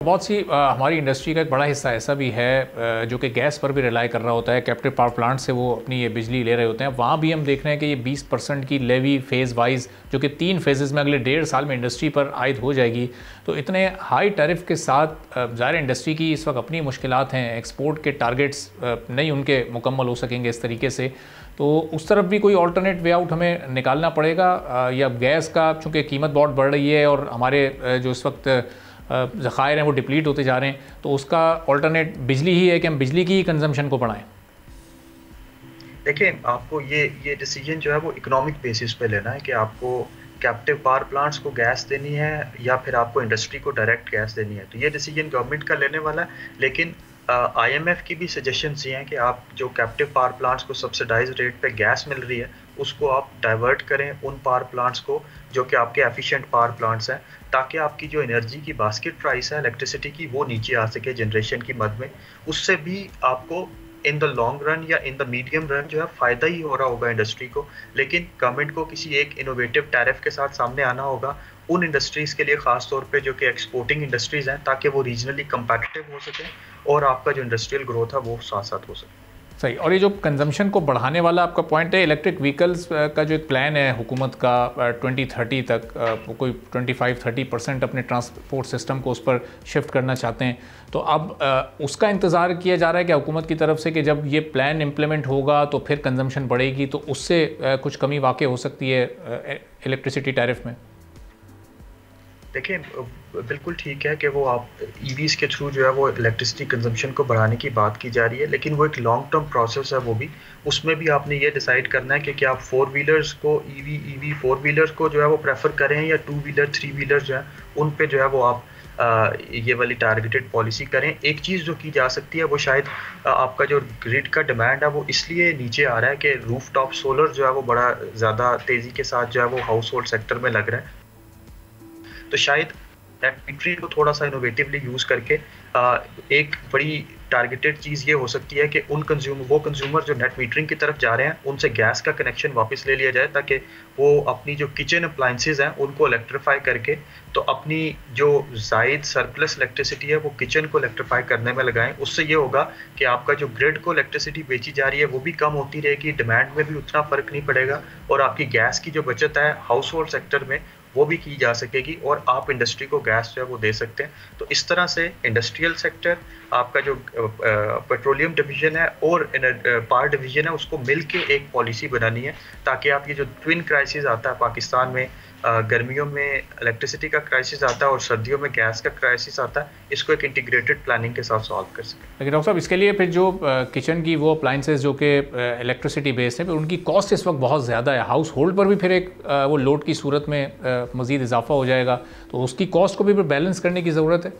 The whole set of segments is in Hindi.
बहुत सी हमारी इंडस्ट्री का एक बड़ा हिस्सा ऐसा भी है जो कि गैस पर भी रिलाई कर रहा होता है। कैप्टिव पावर प्लांट से वो अपनी ये बिजली ले रहे होते हैं। वहाँ भी हम देख रहे हैं कि ये 20% की लेवी फेज़ वाइज जो कि 3 फेजेज़ में अगले 1.5 साल में इंडस्ट्री पर आयद हो जाएगी। तो इतने हाई टैरिफ के साथ ज़ाहिर इंडस्ट्री की इस वक्त अपनी मुश्किलात हैं, एक्सपोर्ट के टारगेट्स नहीं उनके मुकम्मल हो सकेंगे इस तरीके से। तो उस तरफ भी कोई ऑल्टरनेट वे आउट हमें निकालना पड़ेगा या गैस का चूँकि कीमत बहुत बढ़ रही है और हमारे जो इस वक्त ज़खायर हैं वो डिप्लीट होते जा रहे हैं, तो उसका ऑल्टरनेट बिजली ही है कि हम बिजली की ही कंजम्पशन को बढ़ाएं। देखिए, आपको ये डिसीजन जो है वो इकोनॉमिक बेसिस पे लेना है कि आपको कैप्टिव पावर प्लांट्स को गैस देनी है या फिर आपको इंडस्ट्री को डायरेक्ट गैस देनी है। तो ये डिसीजन गवर्नमेंट का लेने वाला है, लेकिन IMF की भी सजेशंस ये हैं कि आप जो कैप्टिव पावर प्लांट्स को सब्सिडाइज रेट पे गैस मिल रही है उसको आप डाइवर्ट करें उन पावर प्लांट्स को जो कि आपके एफिशिएंट पावर प्लांट्स हैं, ताकि आपकी जो एनर्जी की बास्केट प्राइस है इलेक्ट्रिसिटी की वो नीचे आ सके जनरेशन की मद में। उससे भी आपको इन द लॉन्ग रन या इन द मीडियम रन जो है फ़ायदा ही हो रहा होगा इंडस्ट्री को। लेकिन गवर्नमेंट को किसी एक इनोवेटिव टैरिफ के साथ सामने आना होगा उन इंडस्ट्रीज़ के लिए, ख़ास तौर पे जो कि एक्सपोर्टिंग इंडस्ट्रीज़ हैं, ताकि वो रीजनली कंपेटिटिव हो सकें और आपका जो इंडस्ट्रियल ग्रोथ है वो साथ साथ हो सके। सही। और ये जो कंजम्पशन को बढ़ाने वाला आपका पॉइंट है, इलेक्ट्रिक व्हीकल्स का जो एक प्लान है हुकूमत का 2030 तक, कोई 25-30% अपने ट्रांसपोर्ट सिस्टम को उस पर शिफ्ट करना चाहते हैं। तो अब उसका इंतज़ार किया जा रहा है कि हुकूमत की तरफ से कि जब ये प्लान इम्प्लीमेंट होगा तो फिर कंजम्पशन बढ़ेगी, तो उससे कुछ कमी वाक़ई हो सकती है इलेक्ट्रिसिटी टैरिफ में। देखिए, बिल्कुल ठीक है कि वो आप ईवीज़ के थ्रू जो है वो इलेक्ट्रिसिटी कंजम्पशन को बढ़ाने की बात की जा रही है, लेकिन वो एक लॉन्ग टर्म प्रोसेस है। वो भी उसमें भी आपने ये डिसाइड करना है कि क्या आप 4 व्हीलर्स को ईवी 4 व्हीलर्स को जो है वो प्रेफर करें या 2 व्हीलर 3 व्हीलर जो है उन पे जो है वो आप ये वाली टारगेटेड पॉलिसी करें। एक चीज़ जो की जा सकती है वो शायद आपका जो ग्रिड का डिमांड है वो इसलिए नीचे आ रहा है कि रूफटॉप सोलर जो है वो बड़ा ज़्यादा तेज़ी के साथ जो है वो हाउस होल्ड सेक्टर में लग रहा है। तो शायद नेट मीटरिंग को थोड़ा सा इनोवेटिवली यूज़ करके एक बड़ी टारगेटेड चीज़ ये हो सकती है कि वो कंज्यूमर जो नेट मीटरिंग की तरफ जा रहे हैं उनसे गैस का कनेक्शन वापस ले लिया जाए, ताकि वो अपनी जो किचन अप्लाइंसेस हैं उनको इलेक्ट्रीफाई करके तो अपनी जो जायद सरप्लस इलेक्ट्रिसिटी है वो किचन को इलेक्ट्रीफाई करने में लगाएं। उससे ये होगा कि आपका जो ग्रिड को इलेक्ट्रिसिटी बेची जा रही है वो भी कम होती रहेगी, डिमांड में भी उतना फ़र्क नहीं पड़ेगा और आपकी गैस की जो बचत है हाउस होल्ड सेक्टर में वो भी की जा सकेगी और आप इंडस्ट्री को गैस जो है वो दे सकते हैं। तो इस तरह से इंडस्ट्रियल सेक्टर, आपका जो पेट्रोलियम डिवीजन है और पावर डिवीजन है, उसको मिलके एक पॉलिसी बनानी है, ताकि आप ये जो ट्विन क्राइसिस आता है पाकिस्तान में, गर्मियों में इलेक्ट्रिसिटी का क्राइसिस आता है और सर्दियों में गैस का क्राइसिस आता है, इसको एक इंटीग्रेटेड प्लानिंग के साथ सॉल्व कर सकें। लेकिन डॉक्टर साहब, इसके लिए फिर जो किचन की वो अप्लाइंसेस जो कि इलेक्ट्रिसिटी बेस्ड है, फिर उनकी कॉस्ट इस वक्त बहुत ज़्यादा है। हाउस होल्ड पर भी फिर एक वो लोड की सूरत में मज़ीद इजाफा हो जाएगा, तो उसकी कॉस्ट को भी फिर बैलेंस करने की ज़रूरत है।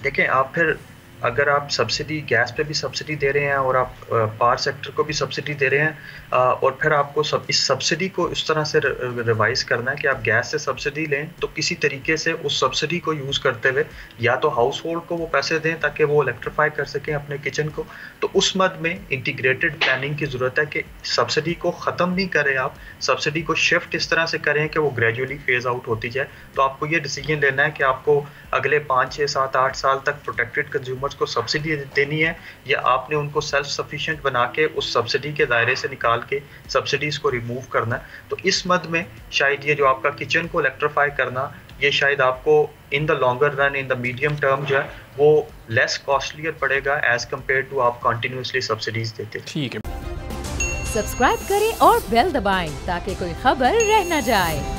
देखें, आप फिर अगर आप सब्सिडी गैस पे भी सब्सिडी दे रहे हैं और आप पावर सेक्टर को भी सब्सिडी दे रहे हैं और फिर आपको इस सब्सिडी को इस तरह से रिवाइज करना है कि आप गैस से सब्सिडी लें तो किसी तरीके से उस सब्सिडी को यूज़ करते हुए या तो हाउस होल्ड को वो पैसे दें ताकि वो इलेक्ट्रीफाई कर सकें अपने किचन को। तो उस मद में इंटीग्रेटेड प्लानिंग की ज़रूरत है कि सब्सिडी को ख़त्म नहीं करें, आप सब्सिडी को शिफ्ट इस तरह से करें कि वो ग्रेजुअली फेज़ आउट होती जाए। तो आपको ये डिसीजन लेना है कि आपको अगले 5, 6, 7, 8 साल तक प्रोटेक्टेड कंज्यूमर्स को सब्सिडी देनी है या आपने उनको सेल्फ सफिशिएंट बना के उस सब्सिडी के दायरे से निकाल के सब्सिडीज़ को रिमूव करना है। तो इस मद में शायद ये जो आपका किचन को इलेक्ट्रीफाई करना, ये शायद आपको in the longer run, in the medium term जो है वो लेस कॉस्टलियर पड़ेगा एज कम्पेयर टू आप कंटिन्यूसली सब्सिडीज देते। ठीक है। सब्सक्राइब करें और बेल दबाएं ताकि कोई खबर रह न जाए।